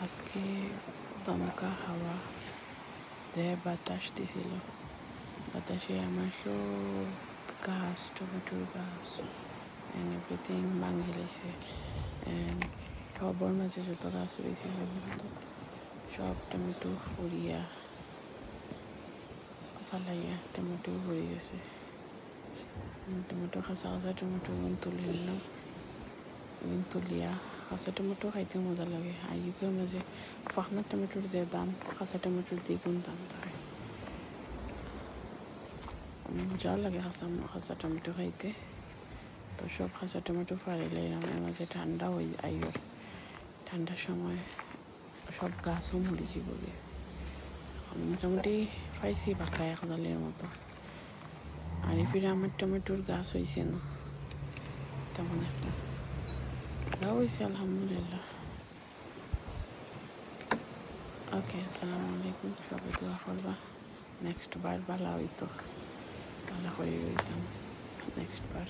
আজকে দমকা হাওয়া যে বাতাস দিছিল, বাতাসে আমার সব গাছ, টমেটোর গাছ অ্যান্ড এভরিথিং ভাঙি লাইছে। অ্যান্ড সবর মাঝে যত গাছ হয়েছিল সব টমেটো উড়িয়া ফালাইয়া টমেটো হয়ে গেছে। টমেটো খাঁচা খাঁচা টমেটো তুলে নিলাম, তুলিয়া কাঁচা টমেটো খাইতে মজা লাগে। আর ইউকের মাঝে ফাঁকনা টমেটোর যে দাম, কাঁচা টমেটোর দ্বিগুণ দাম থাকে। মজা লাগে কাঁচা টমেটো খাইতে। তো সব কাঁচা টমেটো ফাড়িলে আমার মাঝে ঠান্ডা হয়ে আইও, ঠান্ডার সময় সব গাছও মরে যাব গে। মোটামুটি পাইছি বাঁকা 1 ডালের মতো। আর ফিরে আমার টমেটোর গাছ হয়েছে না তেমন একটা, লাউ হয়েছে আলহামদুলিল্লাহ। ওকে, আসসালামু আলাইকুম। সবাই দোয়া করবা নেক্সট বার ভালো হইতো, ভালো করে হইতাম নেক্সট বার।